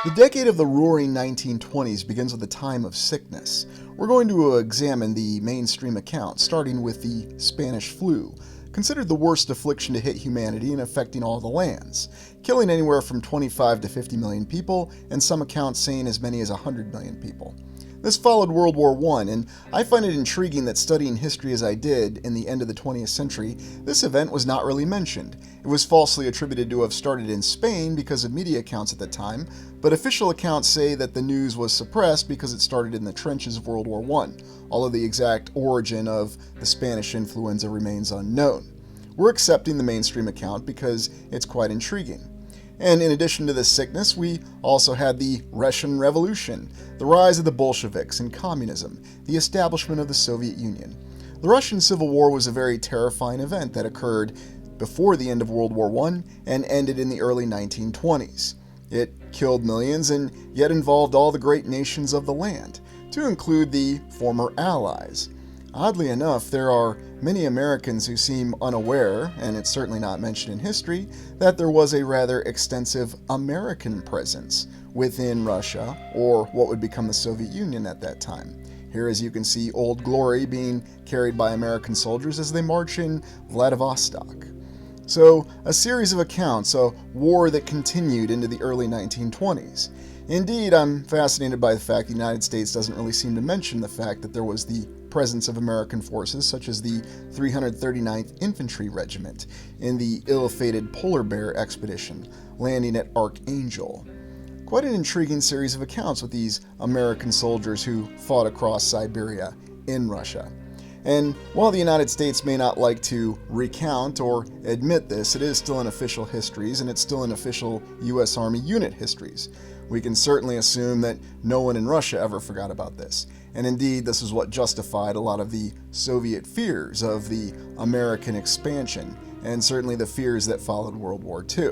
The decade of the roaring 1920s begins with a time of sickness. We're going to examine the mainstream account, starting with the Spanish flu, considered the worst affliction to hit humanity and affecting all the lands, killing anywhere from 25 to 50 million people, and some accounts saying as many as 100 million people. This followed World War I, and I find it intriguing that studying history as I did in the end of the 20th century, this event was not really mentioned. It was falsely attributed to have started in Spain because of media accounts at the time, but official accounts say that the news was suppressed because it started in the trenches of World War I, although the exact origin of the Spanish influenza remains unknown. We're accepting the mainstream account because it's quite intriguing. And in addition to this sickness, we also had the Russian Revolution, the rise of the Bolsheviks and communism, the establishment of the Soviet Union. The Russian Civil War was a very terrifying event that occurred before the end of World War I and ended in the early 1920s. It killed millions and yet involved all the great nations of the land, to include the former Allies. Oddly enough, there are many Americans who seem unaware, and it's certainly not mentioned in history, that there was a rather extensive American presence within Russia, or what would become the Soviet Union at that time. Here, as you can see, Old Glory being carried by American soldiers as they march in Vladivostok. So, a series of accounts, a war that continued into the early 1920s. Indeed, I'm fascinated by the fact the United States doesn't really seem to mention the fact that there was the presence of American forces such as the 339th Infantry Regiment in the ill-fated Polar Bear expedition, landing at Archangel. Quite an intriguing series of accounts with these American soldiers who fought across Siberia in Russia. And while the United States may not like to recount or admit this, it is still in official histories and it's still in official U.S. Army unit histories. We can certainly assume that no one in Russia ever forgot about this. And indeed, this is what justified a lot of the Soviet fears of the American expansion, and certainly the fears that followed World War II.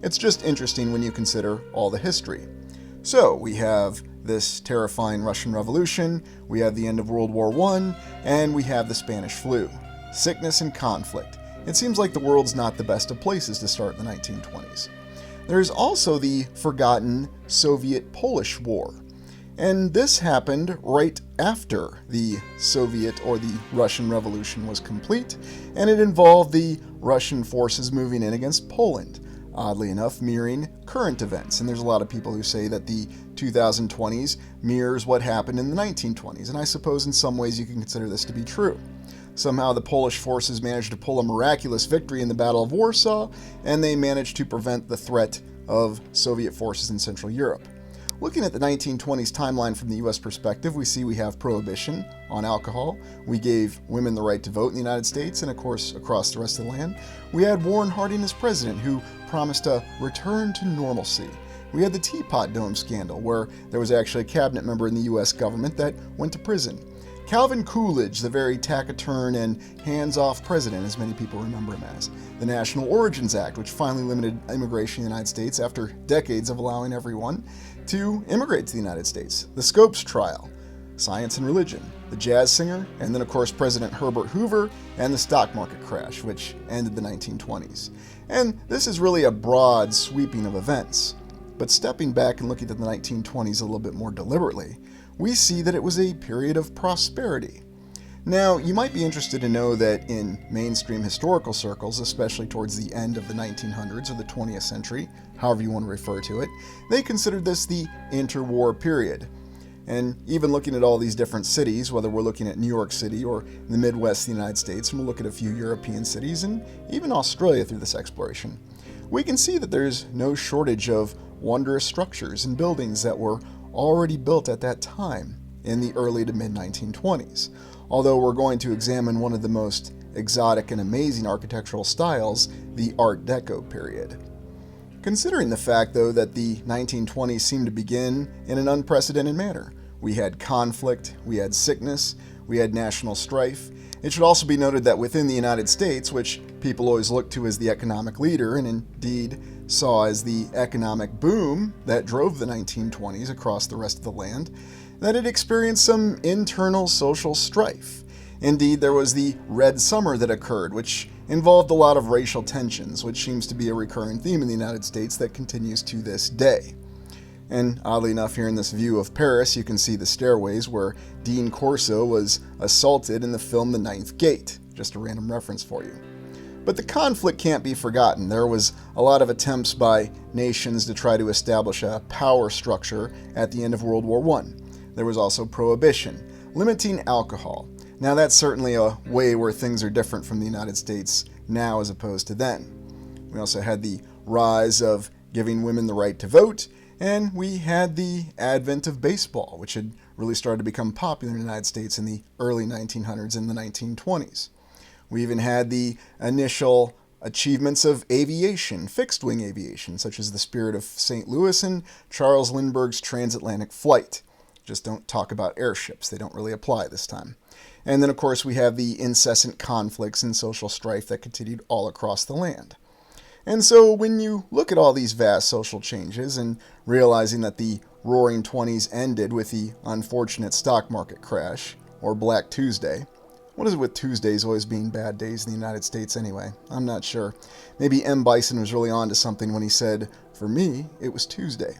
It's just interesting when you consider all the history. So, we have this terrifying Russian Revolution, we have the end of World War I, and we have the Spanish flu. Sickness and conflict. It seems like the world's not the best of places to start in the 1920s. There is also the forgotten Soviet-Polish War. And this happened right after the Soviet or the Russian Revolution was complete, and it involved the Russian forces moving in against Poland, oddly enough mirroring current events. And there's a lot of people who say that the 2020s mirrors what happened in the 1920s, and I suppose in some ways you can consider this to be true. Somehow the Polish forces managed to pull a miraculous victory in the Battle of Warsaw, and they managed to prevent the threat of Soviet forces in Central Europe. Looking at the 1920s timeline from the U.S. perspective, we have prohibition on alcohol. We gave women the right to vote in the United States and, of course, across the rest of the land. We had Warren Harding as president, who promised a return to normalcy. We had the Teapot Dome scandal, where there was actually a cabinet member in the U.S. government that went to prison. Calvin Coolidge, the very taciturn and hands-off president, as many people remember him as. The National Origins Act, which finally limited immigration in the United States after decades of allowing everyone to immigrate to the United States. The Scopes trial, science and religion, the jazz singer, and then of course President Herbert Hoover, and the stock market crash, which ended the 1920s. And this is really a broad sweeping of events. But stepping back and looking at the 1920s a little bit more deliberately, we see that it was a period of prosperity. Now, you might be interested to know that in mainstream historical circles, especially towards the end of the 1900s or the 20th century, however you want to refer to it, they considered this the interwar period. And even looking at all these different cities, whether we're looking at New York City or the Midwest of the United States, and we'll look at a few European cities and even Australia through this exploration, we can see that there's no shortage of wondrous structures and buildings that were already built at that time in the early to mid-1920s. Although we're going to examine one of the most exotic and amazing architectural styles, the Art Deco period. Considering the fact, though, that the 1920s seemed to begin in an unprecedented manner. We had conflict, we had sickness, we had national strife. It should also be noted that within the United States, which people always look to as the economic leader, and indeed saw as the economic boom that drove the 1920s across the rest of the land, that it experienced some internal social strife. Indeed, there was the Red Summer that occurred, which involved a lot of racial tensions, which seems to be a recurring theme in the United States that continues to this day. And oddly enough, here in this view of Paris, you can see the stairways where Dean Corso was assaulted in the film The Ninth Gate. Just a random reference for you. But the conflict can't be forgotten. There was a lot of attempts by nations to try to establish a power structure at the end of World War I. There was also prohibition, limiting alcohol. Now that's certainly a way where things are different from the United States now as opposed to then. We also had the rise of giving women the right to vote, and we had the advent of baseball, which had really started to become popular in the United States in the early 1900s and the 1920s. We even had the initial achievements of aviation, fixed-wing aviation, such as the Spirit of St. Louis and Charles Lindbergh's transatlantic flight. Just don't talk about airships. They don't really apply this time. And then, of course, we have the incessant conflicts and social strife that continued all across the land. And so when you look at all these vast social changes and realizing that the Roaring Twenties ended with the unfortunate stock market crash, or Black Tuesday. What is it with Tuesdays always being bad days in the United States anyway? I'm not sure. Maybe M. Bison was really on to something when he said, "For me, it was Tuesday."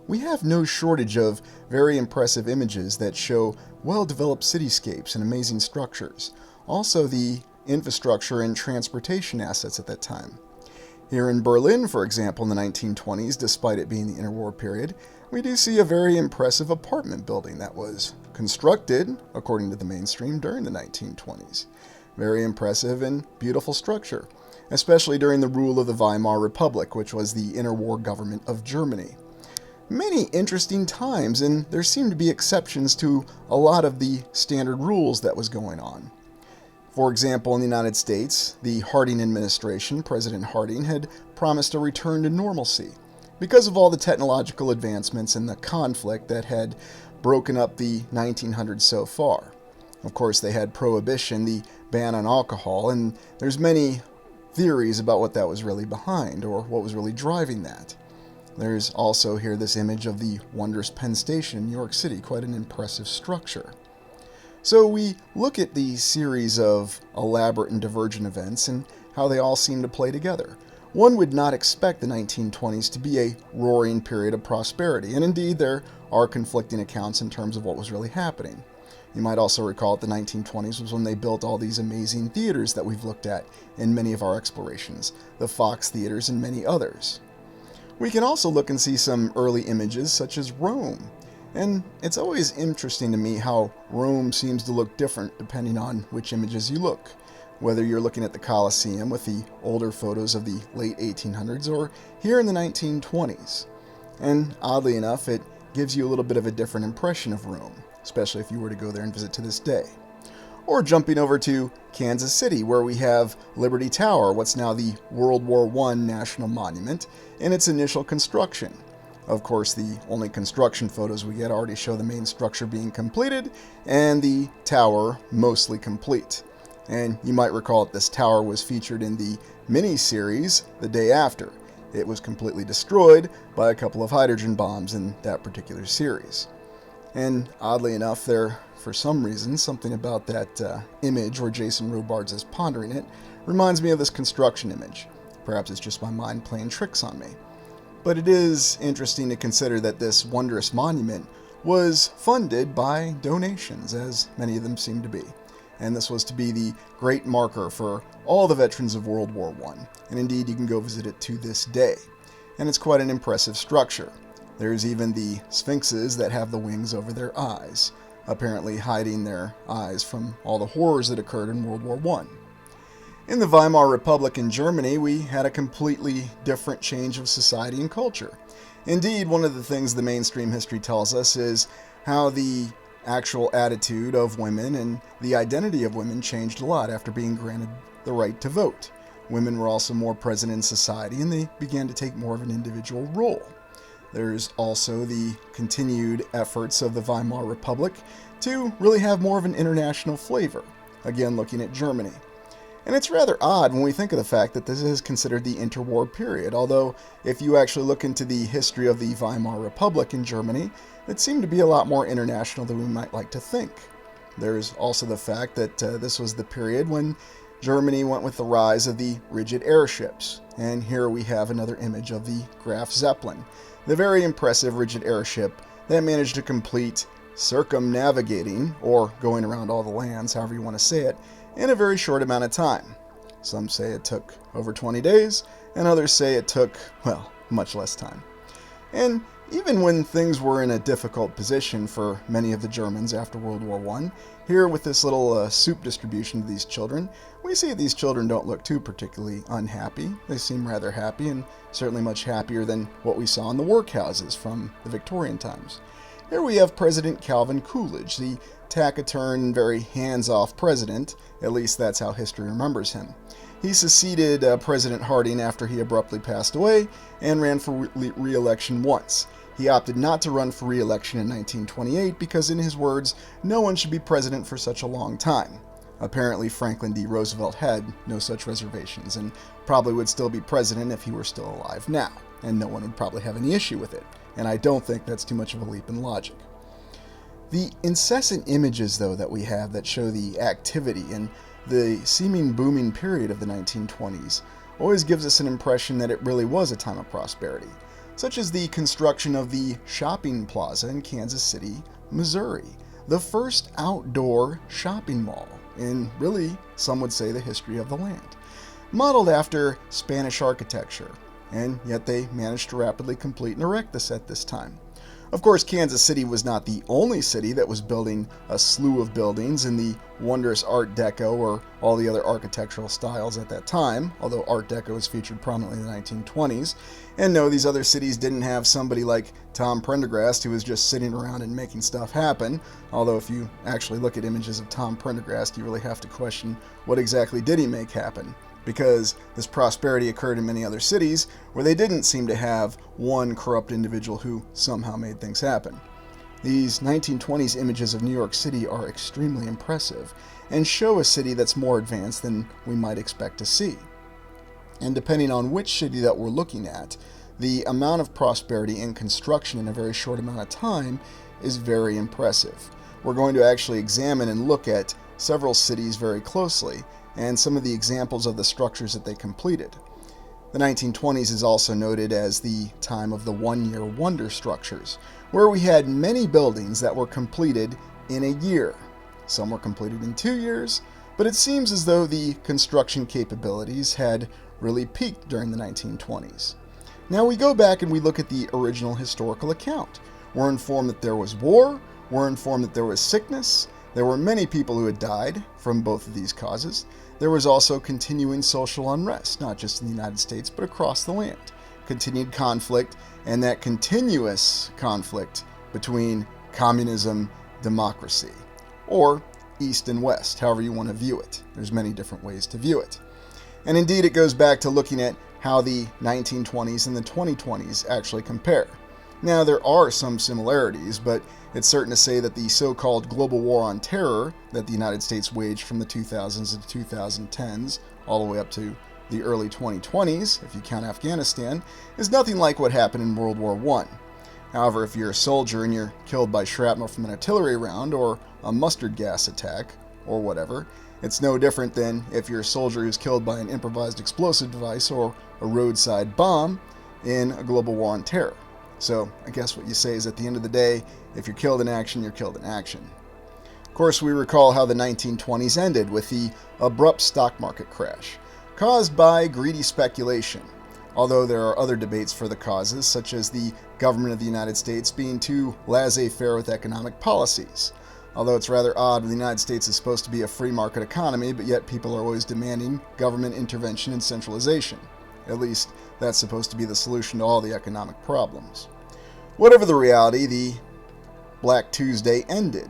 We have no shortage of very impressive images that show well-developed cityscapes and amazing structures. Also the infrastructure and transportation assets at that time. Here in Berlin, for example, in the 1920s, despite it being the interwar period, we do see a very impressive apartment building that was constructed, according to the mainstream, during the 1920s. Very impressive and beautiful structure, especially during the rule of the Weimar Republic, which was the interwar government of Germany. Many interesting times, and there seem to be exceptions to a lot of the standard rules that was going on. For example, in the United States, the Harding administration, President Harding, had promised a return to normalcy because of all the technological advancements and the conflict that had broken up the 1900s so far. Of course, they had prohibition, the ban on alcohol, and there's many theories about what that was really behind or what was really driving that. There's also here this image of the wondrous Penn Station in New York City, quite an impressive structure. So we look at the series of elaborate and divergent events and how they all seem to play together. One would not expect the 1920s to be a roaring period of prosperity, and indeed there are conflicting accounts in terms of what was really happening. You might also recall that the 1920s was when they built all these amazing theaters that we've looked at in many of our explorations, the Fox theaters and many others. We can also look and see some early images such as Rome. And it's always interesting to me how Rome seems to look different depending on which images you look. Whether you're looking at the Colosseum with the older photos of the late 1800s or here in the 1920s. And oddly enough, it gives you a little bit of a different impression of Rome, especially if you were to go there and visit to this day. Or jumping over to Kansas City, where we have Liberty Tower, what's now the World War I National Monument, in its initial construction. Of course, the only construction photos we get already show the main structure being completed and the tower mostly complete. And you might recall that this tower was featured in the mini-series The Day After. It was completely destroyed by a couple of hydrogen bombs in that particular series. And oddly enough, for some reason, something about that image where Jason Robards is pondering it reminds me of this construction image. Perhaps it's just my mind playing tricks on me. But it is interesting to consider that this wondrous monument was funded by donations, as many of them seem to be. And this was to be the great marker for all the veterans of World War I. And indeed, you can go visit it to this day. And it's quite an impressive structure. There's even the sphinxes that have the wings over their eyes, apparently hiding their eyes from all the horrors that occurred in World War I. In the Weimar Republic in Germany, we had a completely different change of society and culture. Indeed, one of the things the mainstream history tells us is how the actual attitude of women and the identity of women changed a lot after being granted the right to vote. Women were also more present in society and they began to take more of an individual role. There's also the continued efforts of the Weimar Republic to really have more of an international flavor, again looking at Germany. And it's rather odd when we think of the fact that this is considered the interwar period, although if you actually look into the history of the Weimar Republic in Germany, it seemed to be a lot more international than we might like to think. There's also the fact that this was the period when Germany went with the rise of the rigid airships, and here we have another image of the Graf Zeppelin. the very impressive rigid airship that managed to complete circumnavigating, or going around all the lands, however you want to say it, in a very short amount of time. Some say it took over 20 days, and others say it took, well, much less time. And even when things were in a difficult position for many of the Germans after World War I, here with this little soup distribution to these children, we see these children don't look too particularly unhappy. They seem rather happy, and certainly much happier than what we saw in the workhouses from the Victorian times. Here we have President Calvin Coolidge, the taciturn, very hands-off president. At least that's how history remembers him. He succeeded President Harding after he abruptly passed away and ran for re-election once. He opted not to run for re-election in 1928 because, in his words, no one should be president for such a long time. Apparently, Franklin D. Roosevelt had no such reservations and probably would still be president if he were still alive now, and no one would probably have any issue with it. And I don't think that's too much of a leap in logic. The incessant images, though, that we have that show the activity and the seeming booming period of the 1920s always gives us an impression that it really was a time of prosperity, such as the construction of the shopping plaza in Kansas City, Missouri, the first outdoor shopping mall in, really, some would say, the history of the land, modeled after Spanish architecture, and yet they managed to rapidly complete and erect this at this time. Of course, Kansas City was not the only city that was building a slew of buildings in the wondrous Art Deco or all the other architectural styles at that time, although Art Deco is featured prominently in the 1920s. And no, these other cities didn't have somebody like Tom Prendergast who was just sitting around and making stuff happen, although if you actually look at images of Tom Prendergast, you really have to question what exactly did he make happen, because this prosperity occurred in many other cities where they didn't seem to have one corrupt individual who somehow made things happen. These 1920s images of New York City are extremely impressive and show a city that's more advanced than we might expect to see. And depending on which city that we're looking at, the amount of prosperity and construction in a very short amount of time is very impressive. We're going to actually examine and look at several cities very closely and some of the examples of the structures that they completed. The 1920s is also noted as the time of the one-year wonder structures, where we had many buildings that were completed in a year. Some were completed in 2 years, but it seems as though the construction capabilities had really peaked during the 1920s. Now we go back and we look at the original historical account. We're informed that there was war, we're informed that there was sickness, there were many people who had died from both of these causes. There was also continuing social unrest, not just in the United States, but across the land. Continued conflict, and that continuous conflict between communism, democracy, or East and West, however you want to view it. There's many different ways to view it. And indeed, it goes back to looking at how the 1920s and the 2020s actually compare. Now, there are some similarities, but it's certain to say that the so-called global war on terror that the United States waged from the 2000s to 2010s, all the way up to the early 2020s, if you count Afghanistan, is nothing like what happened in World War I. However, if you're a soldier and you're killed by shrapnel from an artillery round or a mustard gas attack, or whatever, it's no different than if you're a soldier who's killed by an improvised explosive device or a roadside bomb in a global war on terror. So I guess what you say is, at the end of the day, if you're killed in action, you're killed in action. Of course, we recall how the 1920s ended with the abrupt stock market crash, caused by greedy speculation, although there are other debates for the causes, such as the government of the United States being too laissez-faire with economic policies. Although it's rather odd when the United States is supposed to be a free market economy, but yet people are always demanding government intervention and centralization. At least, that's supposed to be the solution to all the economic problems. Whatever the reality, the Black Tuesday ended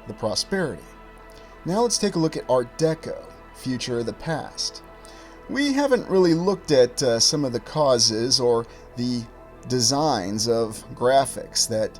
the prosperity. Now let's take a look at Art Deco, future of the past. We haven't really looked at some of the causes or the designs of graphics that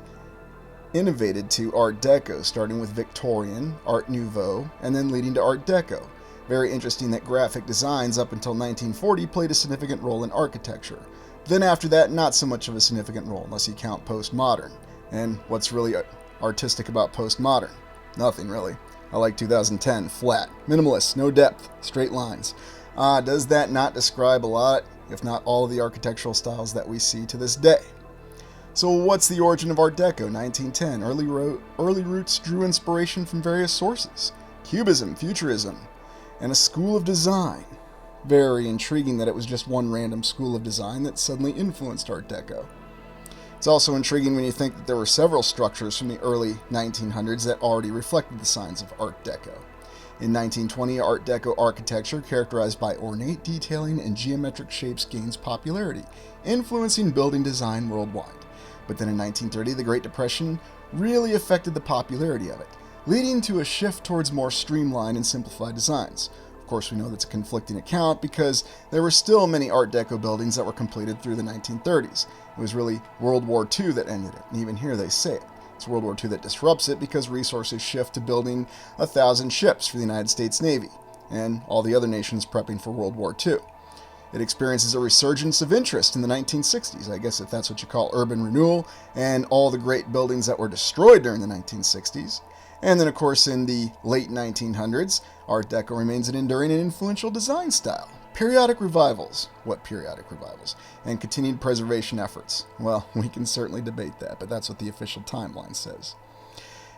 innovated to Art Deco, starting with Victorian, Art Nouveau, and then leading to Art Deco. Very interesting that graphic designs up until 1940 played a significant role in architecture. Then after that, not so much of a significant role, unless you count postmodern. And what's really artistic about postmodern? Nothing, really. I like 2010, flat, minimalist, no depth, straight lines. Does that not describe a lot, if not all, of the architectural styles that we see to this day? So what's the origin of Art Deco? 1910. Early roots drew inspiration from various sources. Cubism, Futurism, and a school of design. Very intriguing that it was just one random school of design that suddenly influenced Art Deco. It's also intriguing when you think that there were several structures from the early 1900s that already reflected the signs of Art Deco. In 1920, Art Deco architecture, characterized by ornate detailing and geometric shapes, gains popularity, influencing building design worldwide. But then in 1930, the Great Depression really affected the popularity of it, leading to a shift towards more streamlined and simplified designs. Of course, we know that's a conflicting account because there were still many Art Deco buildings that were completed through the 1930s. It was really World War II that ended it, and even here they say it. It's World War II that disrupts it because resources shift to building 1,000 ships for the United States Navy, and all the other nations prepping for World War II. It experiences a resurgence of interest in the 1960s, I guess if that's what you call urban renewal, and all the great buildings that were destroyed during the 1960s. And then, of course, in the late 1900s, Art Deco remains an enduring and influential design style. Periodic revivals. What periodic revivals? And continued preservation efforts. Well, we can certainly debate that, but that's what the official timeline says.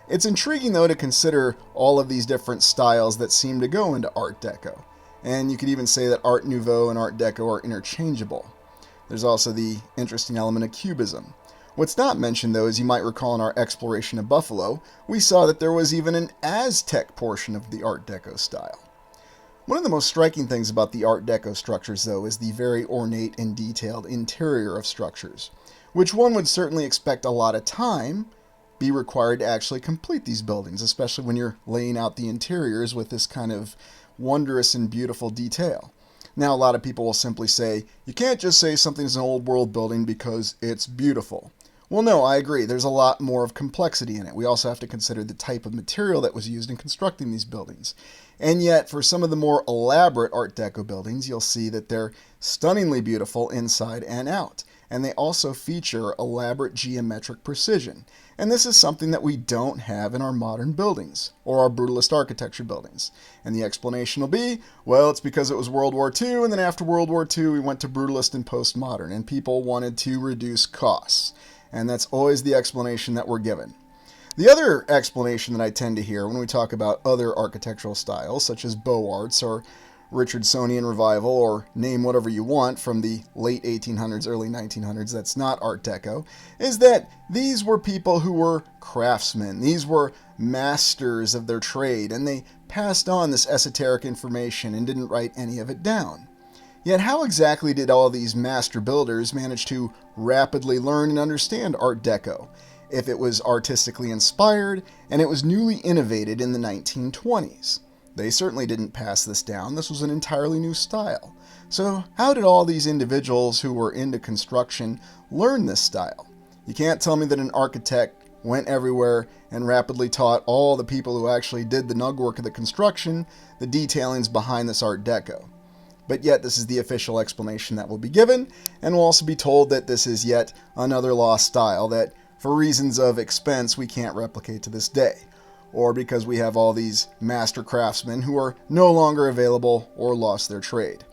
It's intriguing, though, to consider all of these different styles that seem to go into Art Deco. And you could even say that Art Nouveau and Art Deco are interchangeable. There's also the interesting element of Cubism. What's not mentioned, though, as you might recall in our exploration of Buffalo, we saw that there was even an Aztec portion of the Art Deco style. One of the most striking things about the Art Deco structures, though, is the very ornate and detailed interior of structures, which one would certainly expect a lot of time be required to actually complete these buildings, especially when you're laying out the interiors with this kind of wondrous and beautiful detail. Now, a lot of people will simply say, you can't just say something's an old world building because it's beautiful. Well, no, I agree. There's a lot more of complexity in it. We also have to consider the type of material that was used in constructing these buildings. And yet, for some of the more elaborate Art Deco buildings, you'll see that they're stunningly beautiful inside and out. And they also feature elaborate geometric precision. And this is something that we don't have in our modern buildings, or our brutalist architecture buildings. And the explanation will be, well, it's because it was World War II, and then after World War II, we went to brutalist and postmodern, and people wanted to reduce costs. And that's always the explanation that we're given. The other explanation that I tend to hear when we talk about other architectural styles, such as Beaux Arts or Richardsonian Revival, or name whatever you want from the late 1800s, early 1900s that's not Art Deco, is that these were people who were craftsmen. These were masters of their trade, and they passed on this esoteric information and didn't write any of it down. Yet how exactly did all these master builders manage to rapidly learn and understand Art Deco, if it was artistically inspired and it was newly innovated in the 1920s? They certainly didn't pass this down. This was an entirely new style. So how did all these individuals who were into construction learn this style? You can't tell me that an architect went everywhere and rapidly taught all the people who actually did the nug work of the construction the detailings behind this Art Deco. But yet this is the official explanation that will be given, and we'll also be told that this is yet another lost style that, for reasons of expense, we can't replicate to this day, or because we have all these master craftsmen who are no longer available or lost their trade.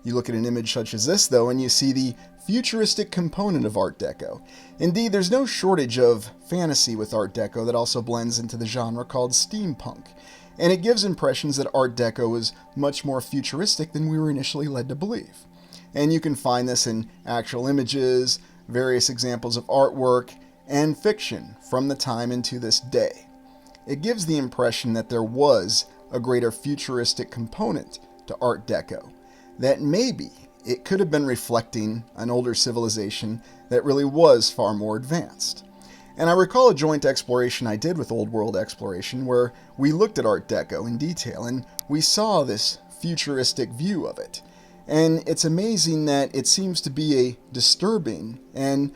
You look at an image such as this, though, and you see the futuristic component of Art Deco. Indeed, there's no shortage of fantasy with Art Deco that also blends into the genre called steampunk. And it gives impressions that Art Deco is much more futuristic than we were initially led to believe. And you can find this in actual images, various examples of artwork, and fiction from the time into this day. It gives the impression that there was a greater futuristic component to Art Deco, that maybe it could have been reflecting an older civilization that really was far more advanced. And I recall a joint exploration I did with Old World Exploration where we looked at Art Deco in detail and we saw this futuristic view of it. And it's amazing that it seems to be a disturbing and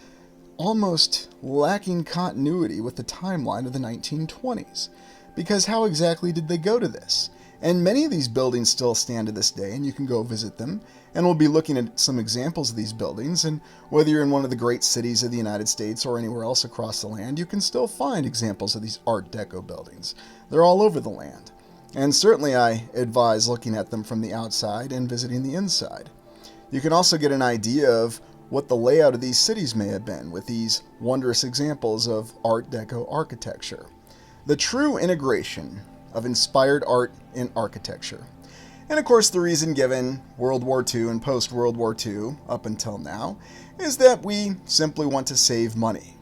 almost lacking continuity with the timeline of the 1920s. Because how exactly did they go to this? And many of these buildings still stand to this day, and you can go visit them. And we'll be looking at some examples of these buildings, and whether you're in one of the great cities of the United States or anywhere else across the land, you can still find examples of these Art Deco buildings. They're all over the land. And certainly I advise looking at them from the outside and visiting the inside. You can also get an idea of what the layout of these cities may have been with these wondrous examples of Art Deco architecture. The true integration of inspired art in architecture. And of course, the reason given World War II and post-World War II up until now is that we simply want to save money.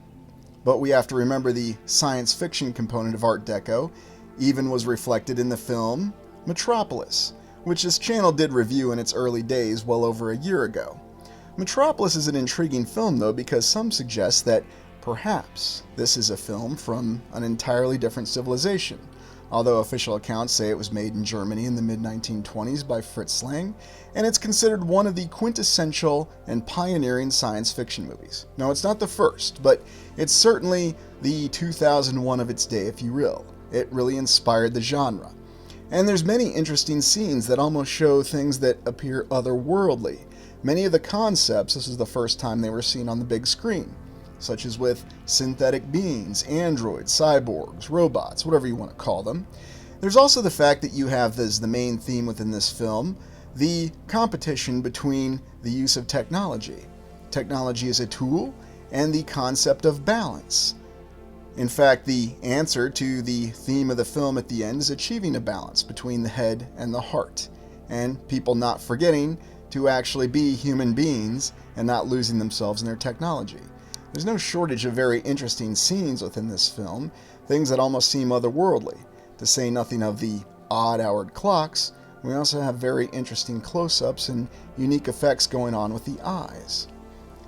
But we have to remember the science fiction component of Art Deco even was reflected in the film Metropolis, which this channel did review in its early days well over a year ago. Metropolis is an intriguing film though, because some suggest that perhaps this is a film from an entirely different civilization, although official accounts say it was made in Germany in the mid-1920s by Fritz Lang, and it's considered one of the quintessential and pioneering science fiction movies. Now, it's not the first, but it's certainly the 2001 of its day, if you will. It really inspired the genre. And there's many interesting scenes that almost show things that appear otherworldly. Many of the concepts, this is the first time they were seen on the big screen, such as with synthetic beings, androids, cyborgs, robots, whatever you want to call them. There's also the fact that you have as the main theme within this film, the competition between the use of technology. Technology as a tool and the concept of balance. In fact, the answer to the theme of the film at the end is achieving a balance between the head and the heart, and people not forgetting to actually be human beings and not losing themselves in their technology. There's no shortage of very interesting scenes within this film, things that almost seem otherworldly. To say nothing of the odd-houred clocks, we also have very interesting close-ups and unique effects going on with the eyes.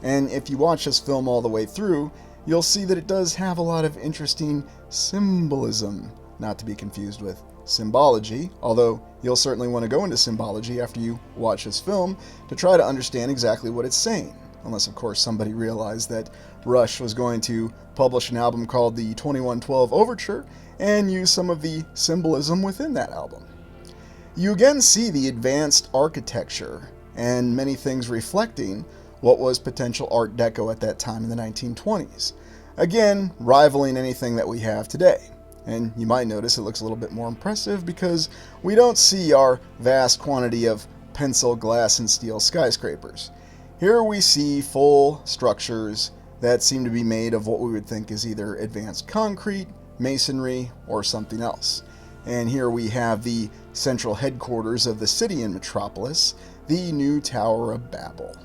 And if you watch this film all the way through, you'll see that it does have a lot of interesting symbolism, not to be confused with symbology, although you'll certainly want to go into symbology after you watch this film to try to understand exactly what it's saying. Unless, of course, somebody realized that Rush was going to publish an album called the 2112 Overture and use some of the symbolism within that album. You again see the advanced architecture and many things reflecting what was potential Art Deco at that time in the 1920s. Again, rivaling anything that we have today. And you might notice it looks a little bit more impressive because we don't see our vast quantity of pencil, glass, and steel skyscrapers. Here we see full structures that seem to be made of what we would think is either advanced concrete, masonry, or something else. And here we have the central headquarters of the city in Metropolis, the new Tower of Babel.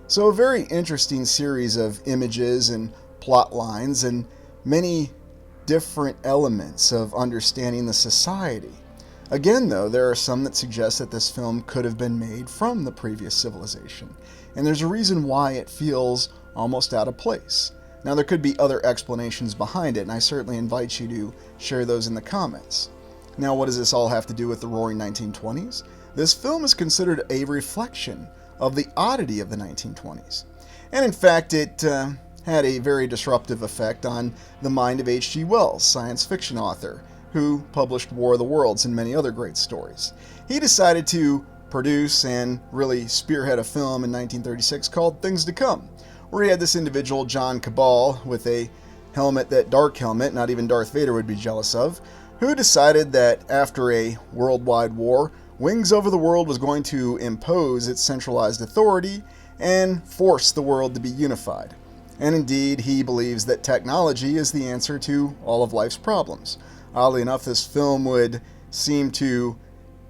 So a very interesting series of images and plot lines and many different elements of understanding the society. Again, though, there are some that suggest that this film could have been made from the previous civilization, and there's a reason why it feels almost out of place. Now, there could be other explanations behind it, and I certainly invite you to share those in the comments. Now, what does this all have to do with the Roaring 1920s? This film is considered a reflection of the oddity of the 1920s, and in fact, it had a very disruptive effect on the mind of H.G. Wells, science fiction author, who published War of the Worlds and many other great stories. He decided to produce and really spearhead a film in 1936 called Things to Come, where he had this individual, John Cabal, with a helmet, that dark helmet, not even Darth Vader would be jealous of, who decided that after a worldwide war, Wings Over the World was going to impose its centralized authority and force the world to be unified. And indeed, he believes that technology is the answer to all of life's problems. Oddly enough, this film would seem to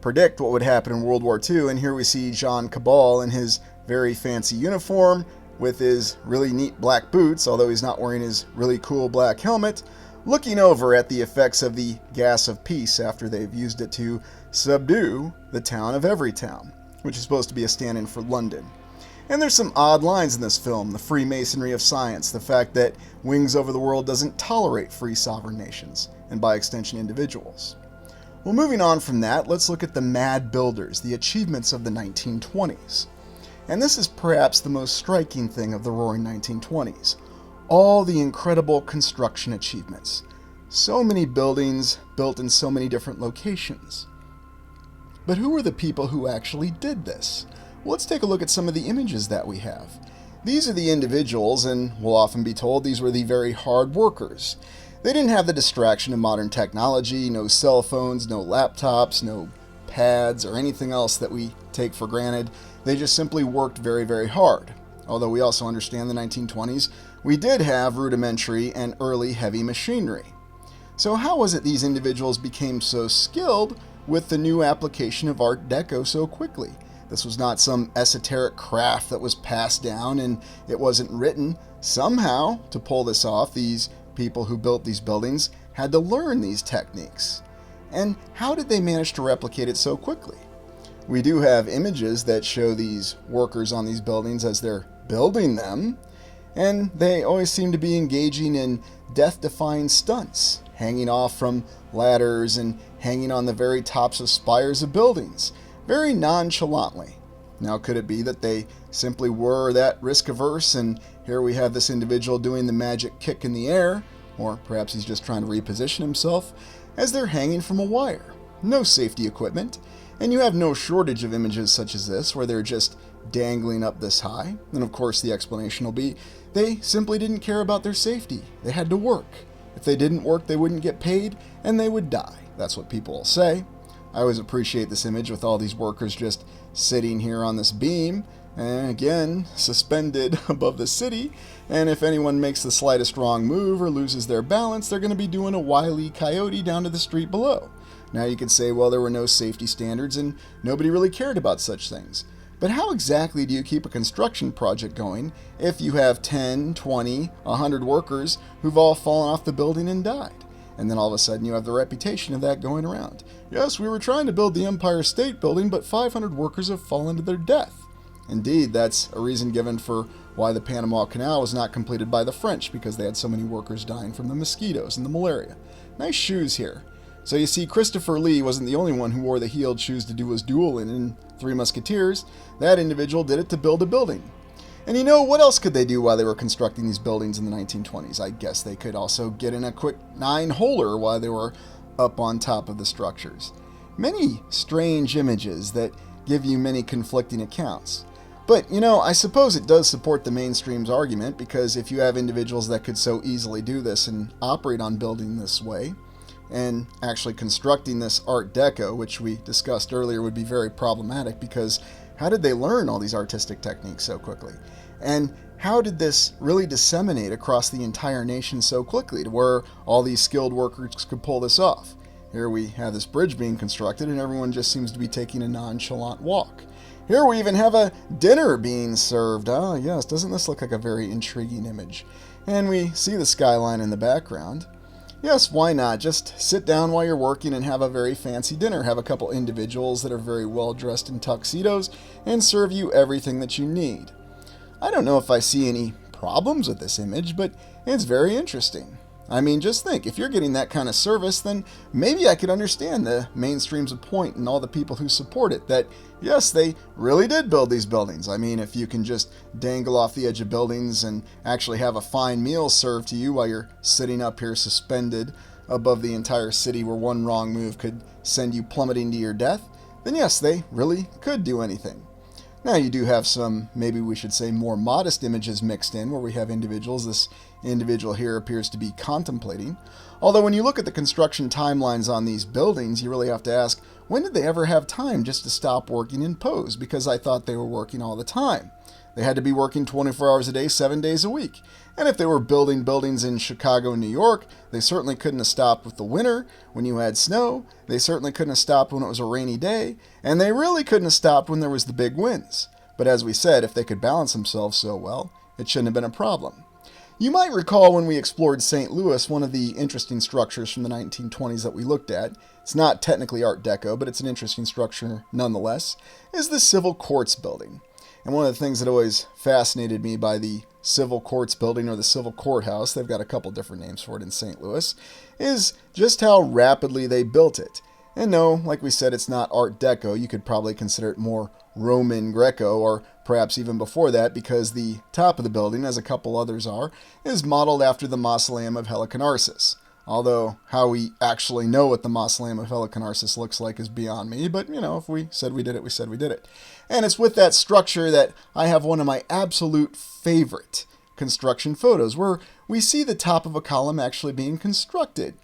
predict what would happen in World War II, and here we see John Cabal in his very fancy uniform with his really neat black boots, although he's not wearing his really cool black helmet, looking over at the effects of the gas of peace after they've used it to subdue the town of Everytown, which is supposed to be a stand-in for London. And there's some odd lines in this film, the Freemasonry of science, the fact that Wings Over the World doesn't tolerate free sovereign nations, and by extension individuals. Well, moving on from that, let's look at the mad builders, the achievements of the 1920s. And this is perhaps the most striking thing of the Roaring 1920s. All the incredible construction achievements. So many buildings built in so many different locations. But who were the people who actually did this? Well, let's take a look at some of the images that we have. These are the individuals, and we'll often be told these were the very hard workers. They didn't have the distraction of modern technology, no cell phones, no laptops, no pads, or anything else that we take for granted. They just simply worked very, very hard. although we also understand the 1920s, we did have rudimentary and early heavy machinery. So how was it these individuals became so skilled with the new application of Art Deco so quickly? This was not some esoteric craft that was passed down and it wasn't written. Somehow, to pull this off, these people who built these buildings had to learn these techniques. And how did they manage to replicate it so quickly? We do have images that show these workers on these buildings as they're building them, and they always seem to be engaging in death-defying stunts, hanging off from ladders and hanging on the very tops of spires of buildings, very nonchalantly. Now, could it be that they simply were that risk-averse, and here we have this individual doing the magic kick in the air, or perhaps he's just trying to reposition himself, as they're hanging from a wire. No safety equipment, and you have no shortage of images such as this where they're just dangling up this high. And of course the explanation will be they simply didn't care about their safety. They had to work. If they didn't work, they wouldn't get paid and they would die. That's what people will say. I always appreciate this image with all these workers just sitting here on this beam, and again, suspended above the city, and if anyone makes the slightest wrong move or loses their balance, they're going to be doing a Wile E. Coyote down to the street below. Now you could say, well, there were no safety standards and nobody really cared about such things. But how exactly do you keep a construction project going if you have 10, 20, 100 workers who've all fallen off the building and died? And then all of a sudden you have the reputation of that going around. Yes, we were trying to build the Empire State Building, but 500 workers have fallen to their death. Indeed, that's a reason given for why the Panama Canal was not completed by the French, because they had so many workers dying from the mosquitoes and the malaria. Nice shoes here. So you see, Christopher Lee wasn't the only one who wore the heeled shoes to do his dueling in Three Musketeers. That individual did it to build a building. And you know, what else could they do while they were constructing these buildings in the 1920s? I guess they could also get in a quick 9-holer while they were up on top of the structures. Many strange images that give you many conflicting accounts. But, you know, I suppose it does support the mainstream's argument, because if you have individuals that could so easily do this and operate on building this way, and actually constructing this Art Deco, which we discussed earlier, would be very problematic, because how did they learn all these artistic techniques so quickly? And how did this really disseminate across the entire nation so quickly to where all these skilled workers could pull this off? Here we have this bridge being constructed and everyone just seems to be taking a nonchalant walk. Here we even have a dinner being served. Ah, yes, doesn't this look like a very intriguing image? And we see the skyline in the background. Yes, why not? Just sit down while you're working and have a very fancy dinner. Have a couple individuals that are very well dressed in tuxedos and serve you everything that you need. I don't know if I see any problems with this image, but it's very interesting. I mean, just think, if you're getting that kind of service, then maybe I could understand the mainstream's point and all the people who support it, that yes, they really did build these buildings. I mean, if you can just dangle off the edge of buildings and actually have a fine meal served to you while you're sitting up here suspended above the entire city where one wrong move could send you plummeting to your death, then yes, they really could do anything. Now you do have some, maybe we should say, more modest images mixed in where we have individuals. This individual here appears to be contemplating. Although when you look at the construction timelines on these buildings, you really have to ask, when did they ever have time just to stop working and pose? Because I thought they were working all the time. They had to be working 24 hours a day, 7 days a week. And if they were building buildings in Chicago and New York, they certainly couldn't have stopped with the winter when you had snow. They certainly couldn't have stopped when it was a rainy day. And they really couldn't have stopped when there was the big winds. But as we said, if they could balance themselves so well, it shouldn't have been a problem. You might recall when we explored St. Louis, one of the interesting structures from the 1920s that we looked at, it's not technically Art Deco, but it's an interesting structure nonetheless, is the Civil Courts Building. And one of the things that always fascinated me by the Civil Courts Building, or the Civil Courthouse, they've got a couple different names for it in St. Louis, is just how rapidly they built it. And no, like we said, it's not Art Deco. You could probably consider it more Roman Greco, or perhaps even before that, because the top of the building, as a couple others are, is modeled after the Mausoleum of Halicarnassus. Although, how we actually know what the Mausoleum of Halicarnassus looks like is beyond me, but, you know, if we said we did it, we said we did it. And it's with that structure that I have one of my absolute favorite construction photos, where we see the top of a column actually being constructed.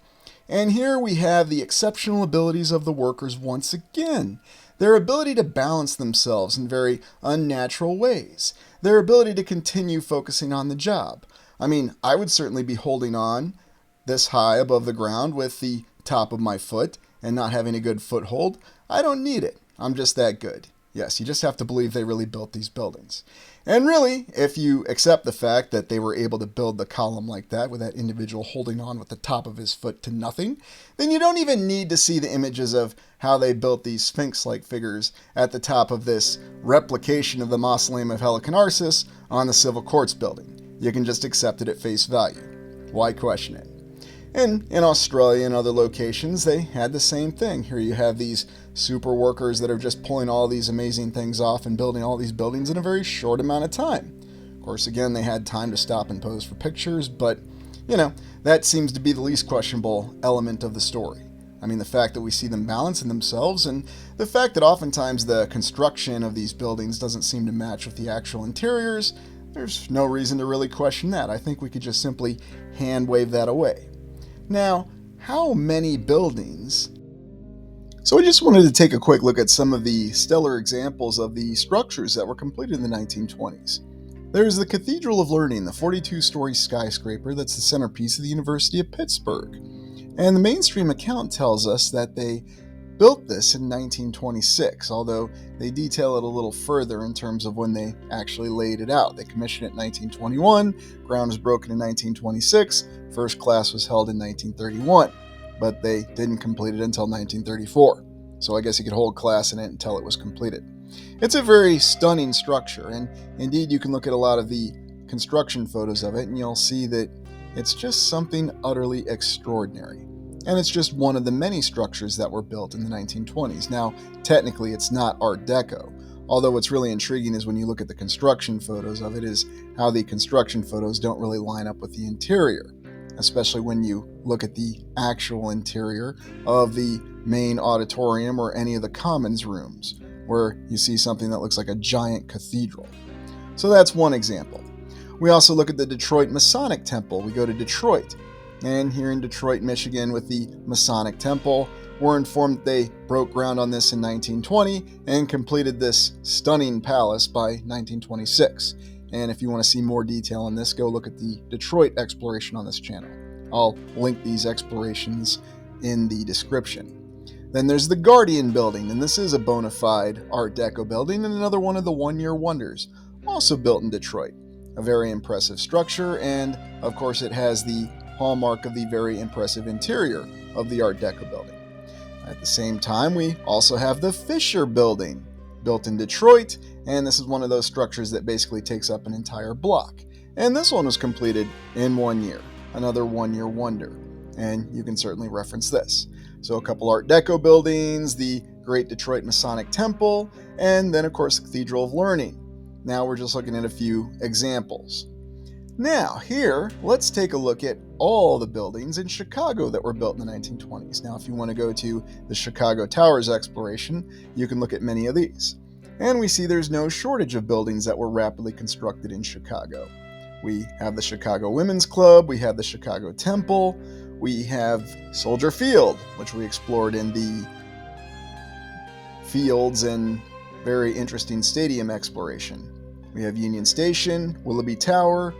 And here we have the exceptional abilities of the workers once again. Their ability to balance themselves in very unnatural ways. their ability to continue focusing on the job. I mean, I would certainly be holding on this high above the ground with the top of my foot and not having a good foothold. I don't need it. I'm just that good. Yes, you just have to believe they really built these buildings. And really, if you accept the fact that they were able to build the column like that with that individual holding on with the top of his foot to nothing, then you don't even need to see the images of how they built these sphinx-like figures at the top of this replication of the mausoleum of Helicanarsis on the Civil Courts building. You can just accept it at face value. Why question it? And in Australia and other locations, they had the same thing. Here you have these super workers that are just pulling all these amazing things off and building all these buildings in a very short amount of time. Of course, again, they had time to stop and pose for pictures, but, that seems to be the least questionable element of the story. I mean, the fact that we see them balancing themselves and the fact that oftentimes the construction of these buildings doesn't seem to match with the actual interiors, there's no reason to really question that. I think we could just simply hand wave that away. Now, how many buildings? So I just wanted to take a quick look at some of the stellar examples of the structures that were completed in the 1920s. There's the Cathedral of Learning, the 42-story skyscraper that's the centerpiece of the University of Pittsburgh. And the mainstream account tells us that they built this in 1926, although they detail it a little further in terms of when they actually laid it out. They commissioned it in 1921, ground was broken in 1926, first class was held in 1931, but they didn't complete it until 1934. So I guess you could hold class in it until it was completed. It's a very stunning structure, and indeed you can look at a lot of the construction photos of it and you'll see that it's just something utterly extraordinary. And it's just one of the many structures that were built in the 1920s. Now, technically, it's not Art Deco. Although what's really intriguing is when you look at the construction photos of it is how the construction photos don't really line up with the interior, especially when you look at the actual interior of the main auditorium or any of the commons rooms, where you see something that looks like a giant cathedral. So that's one example. We also look at the Detroit Masonic Temple. We go to Detroit. And here in Detroit, Michigan, with the Masonic Temple, we're informed that they broke ground on this in 1920 and completed this stunning palace by 1926. And if you want to see more detail on this, go look at the Detroit exploration on this channel. I'll link these explorations in the description. Then there's the Guardian Building, and this is a bona fide Art Deco building and another one of the one-year wonders, also built in Detroit. A very impressive structure, and of course it has the hallmark of the very impressive interior of the Art Deco building. At the same time, we also have the Fisher Building, built in Detroit, and this is one of those structures that basically takes up an entire block. And this one was completed in 1 year, another one-year wonder, and you can certainly reference this. So a couple Art Deco buildings, the Great Detroit Masonic Temple, and then of course the Cathedral of Learning. Now we're just looking at a few examples. Now, here, let's take a look at all the buildings in Chicago that were built in the 1920s. Now, if you want to go to the Chicago Towers exploration, you can look at many of these. And we see there's no shortage of buildings that were rapidly constructed in Chicago. We have the Chicago Women's Club, we have the Chicago Temple, we have Soldier Field, which we explored in the Fields and very interesting stadium exploration. We have Union Station, Willoughby Tower.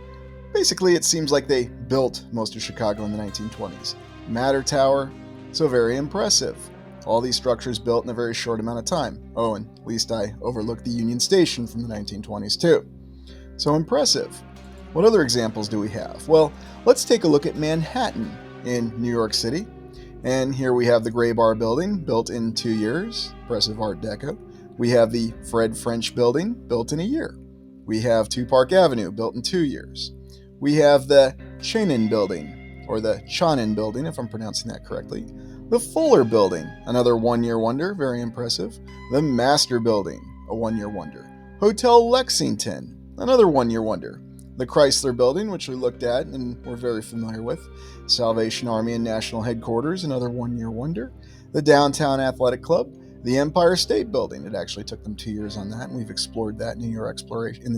Basically, it seems like they built most of Chicago in the 1920s. Matter Tower, so very impressive. All these structures built in a very short amount of time. Oh, and at least I overlooked the Union Station from the 1920s too. So impressive. What other examples do we have? Well, let's take a look at Manhattan in New York City. And here we have the Gray Bar Building, built in 2 years. Impressive Art Deco. We have the Fred French Building, built in a year. We have 2 Park Avenue, built in 2 years. We have the Chanin Building, or the Chanin Building, if I'm pronouncing that correctly. The Fuller Building, another one-year wonder, very impressive. The Master Building, a one-year wonder. Hotel Lexington, another one-year wonder. The Chrysler Building, which we looked at and we're very familiar with. Salvation Army and National Headquarters, another one-year wonder. The Downtown Athletic Club. The Empire State Building. It actually took them 2 years on that, and we've explored that in the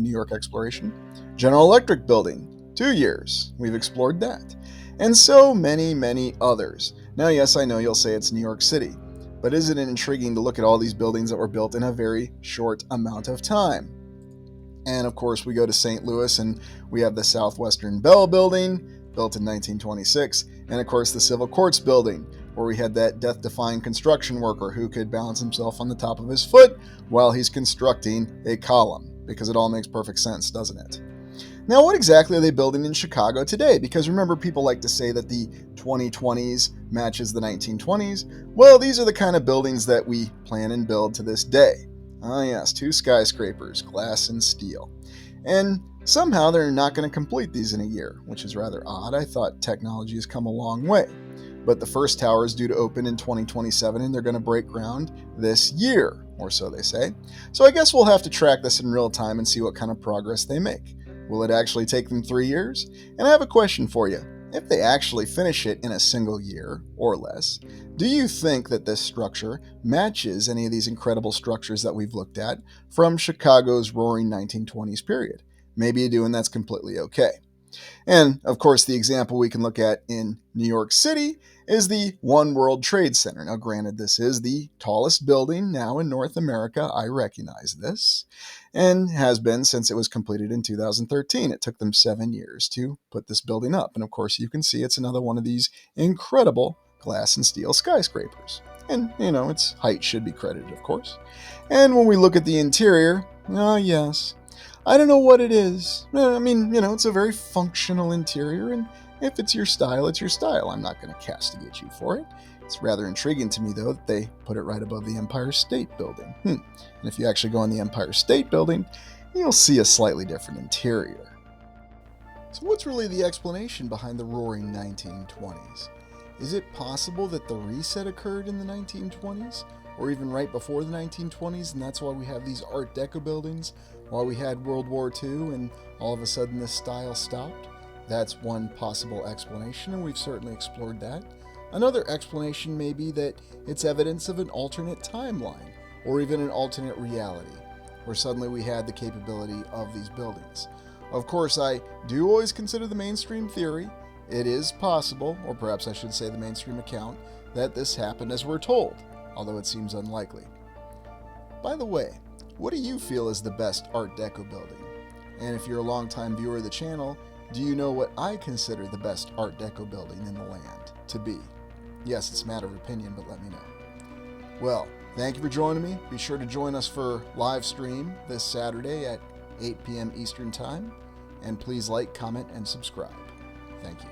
New York exploration. General Electric Building. 2 years. We've explored that. And so many, many others. Now, yes, I know you'll say it's New York City, but isn't it intriguing to look at all these buildings that were built in a very short amount of time? And of course, we go to St. Louis and we have the Southwestern Bell Building, built in 1926, and of course the Civil Courts Building, where we had that death-defying construction worker who could balance himself on the top of his foot while he's constructing a column, because it all makes perfect sense, doesn't it? Now, what exactly are they building in Chicago today? Because remember, people like to say that the 2020s matches the 1920s. Well, these are the kind of buildings that we plan and build to this day. Ah, yes, 2 skyscrapers, glass and steel. And somehow they're not going to complete these in a year, which is rather odd. I thought technology has come a long way. But the first tower is due to open in 2027, and they're going to break ground this year, or so they say. So I guess we'll have to track this in real time and see what kind of progress they make. Will it actually take them 3 years? And I have a question for you. If they actually finish it in a single year or less, do you think that this structure matches any of these incredible structures that we've looked at from Chicago's roaring 1920s period? Maybe you do, and that's completely okay. And of course, the example we can look at in New York City is the One World Trade Center. Now, granted, this is the tallest building now in North America. I recognize this, and has been since it was completed in 2013. It took them 7 years to put this building up. And of course, you can see it's another one of these incredible glass and steel skyscrapers. And, its height should be credited, of course. And when we look at the interior, yes, I don't know what it is. I mean, it's a very functional interior, and if it's your style, it's your style. I'm not going to castigate you for it. It's rather intriguing to me, though, that they put it right above the Empire State Building. And if you actually go in the Empire State Building, you'll see a slightly different interior. So what's really the explanation behind the roaring 1920s? Is it possible that the reset occurred in the 1920s? Or even right before the 1920s, and that's why we have these Art Deco buildings, while we had World War II, and all of a sudden this style stopped? That's one possible explanation, and we've certainly explored that. Another explanation may be that it's evidence of an alternate timeline, or even an alternate reality, where suddenly we had the capability of these buildings. Of course, I do always consider the mainstream theory. It is possible, or perhaps I should say the mainstream account, that this happened as we're told, although it seems unlikely. By the way, what do you feel is the best Art Deco building? And if you're a longtime viewer of the channel, do you know what I consider the best Art Deco building in the land to be? Yes, it's a matter of opinion, but let me know. Well, thank you for joining me. Be sure to join us for live stream this Saturday at 8 p.m. Eastern Time. And please like, comment, and subscribe. Thank you.